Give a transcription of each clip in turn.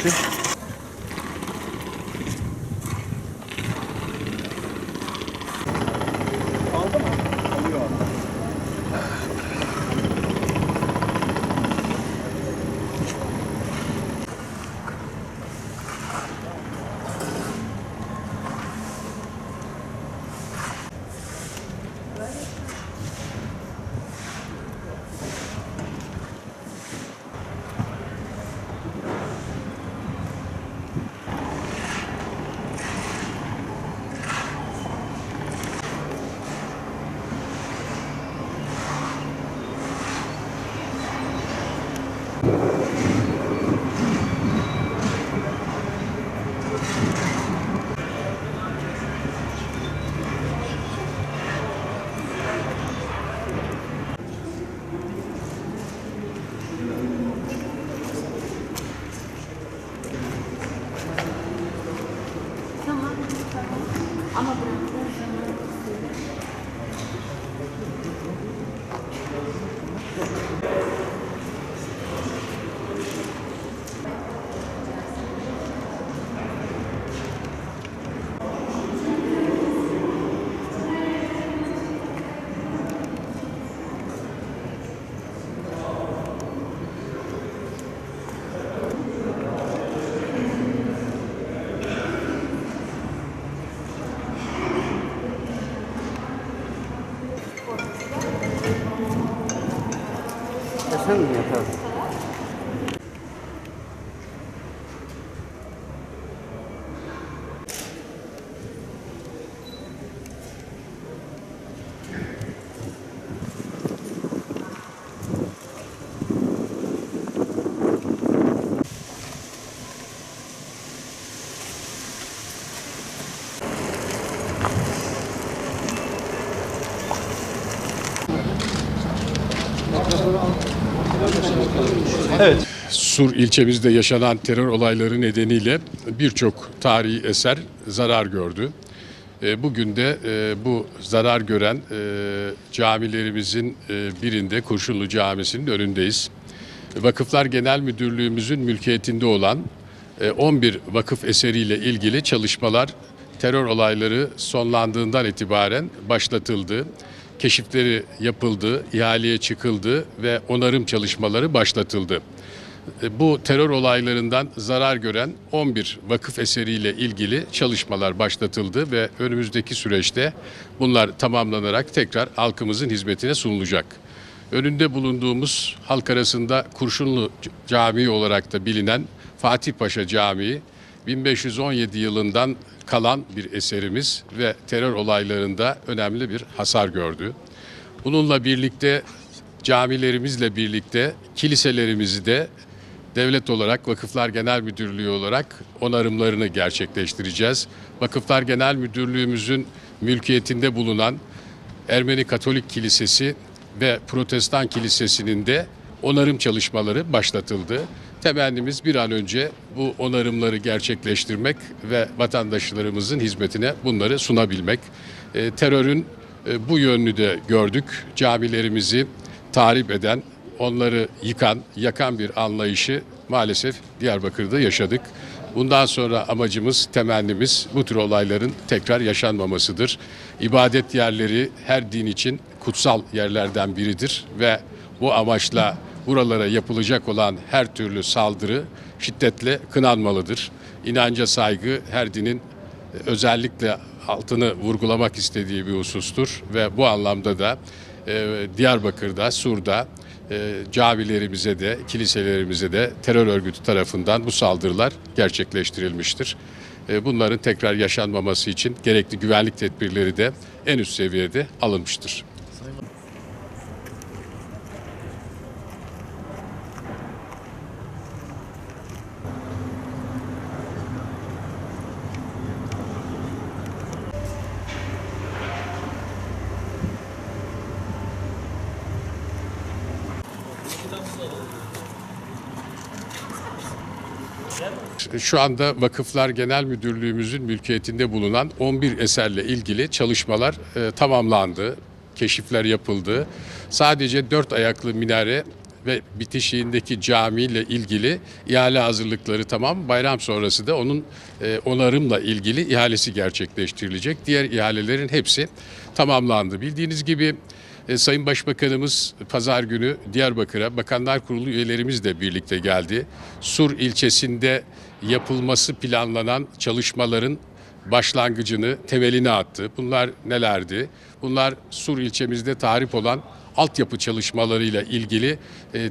gitti. Aldı mı? Alıyor abi. Tamam. Ama bırakın. Sen mi yapalım? Evet. Sur ilçemizde yaşanan terör olayları nedeniyle birçok tarihi eser zarar gördü. Bugün de bu zarar gören camilerimizin birinde Kurşunlu Camisi'nin önündeyiz. Vakıflar Genel Müdürlüğümüzün mülkiyetinde olan 11 vakıf eseriyle ilgili çalışmalar terör olayları sonlandığından itibaren başlatıldı. Keşifleri yapıldı, ihaleye çıkıldı ve onarım çalışmaları başlatıldı. Bu terör olaylarından zarar gören 11 vakıf eseriyle ilgili çalışmalar başlatıldı ve önümüzdeki süreçte bunlar tamamlanarak tekrar halkımızın hizmetine sunulacak. Önünde bulunduğumuz halk arasında Kurşunlu Camii olarak da bilinen Fatih Paşa Camii 1517 yılından kalan bir eserimiz ve terör olaylarında önemli bir hasar gördü. Bununla birlikte camilerimizle birlikte kiliselerimizi de devlet olarak Vakıflar Genel Müdürlüğü olarak onarımlarını gerçekleştireceğiz. Vakıflar Genel Müdürlüğümüzün mülkiyetinde bulunan Ermeni Katolik Kilisesi ve Protestan Kilisesi'nin de onarım çalışmaları başlatıldı. Temennimiz bir an önce bu onarımları gerçekleştirmek ve vatandaşlarımızın hizmetine bunları sunabilmek. Terörün bu yönünü de gördük. Camilerimizi tahrip eden, onları yakan bir anlayışı maalesef Diyarbakır'da yaşadık. Bundan sonra amacımız, temennimiz bu tür olayların tekrar yaşanmamasıdır. İbadet yerleri her din için kutsal yerlerden biridir ve bu amaçla buralara yapılacak olan her türlü saldırı şiddetle kınanmalıdır. İnanca saygı her dinin özellikle altını vurgulamak istediği bir husustur ve bu anlamda da Diyarbakır'da, Sur'da camilerimize de, kiliselerimize de terör örgütü tarafından bu saldırılar gerçekleştirilmiştir. Bunların tekrar yaşanmaması için gerekli güvenlik tedbirleri de en üst seviyede alınmıştır. Şu anda Vakıflar Genel Müdürlüğümüzün mülkiyetinde bulunan 11 eserle ilgili çalışmalar tamamlandı. Keşifler yapıldı. Sadece 4 ayaklı minare ve bitişiğindeki camiyle ilgili ihale hazırlıkları tamam. Bayram sonrası da onun onarımla ilgili ihalesi gerçekleştirilecek. Diğer ihalelerin hepsi tamamlandı. Bildiğiniz gibi Sayın Başbakanımız pazar günü Diyarbakır'a Bakanlar Kurulu üyelerimizle birlikte geldi. Sur ilçesinde yapılması planlanan çalışmaların başlangıcını, temelini attı. Bunlar nelerdi? Bunlar Sur ilçemizde tahrip olan altyapı çalışmalarıyla ilgili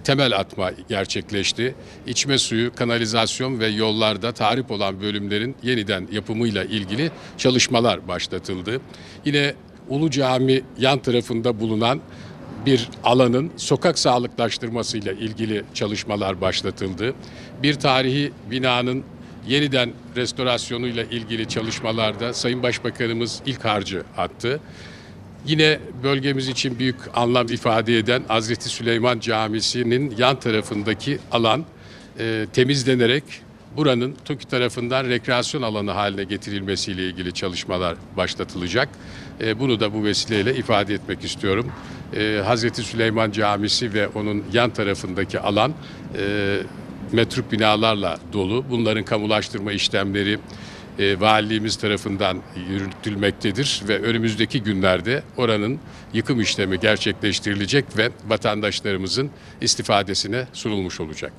temel atma gerçekleşti. İçme suyu, kanalizasyon ve yollarda tahrip olan bölümlerin yeniden yapımıyla ilgili çalışmalar başlatıldı. Yine Ulu Cami yan tarafında bulunan bir alanın sokak sağlıklaştırmasıyla ilgili çalışmalar başlatıldı. Bir tarihi binanın yeniden restorasyonuyla ilgili çalışmalarda Sayın Başbakanımız ilk harcı attı. Yine bölgemiz için büyük anlam ifade eden Hazreti Süleyman Camisi'nin yan tarafındaki alan temizlenerek buranın TOKİ tarafından rekreasyon alanı haline getirilmesiyle ilgili çalışmalar başlatılacak. Bunu da bu vesileyle ifade etmek istiyorum. Hazreti Süleyman Camisi ve onun yan tarafındaki alan metruk binalarla dolu. Bunların kamulaştırma işlemleri valiliğimiz tarafından yürütülmektedir ve önümüzdeki günlerde oranın yıkım işlemi gerçekleştirilecek ve vatandaşlarımızın istifadesine sunulmuş olacak.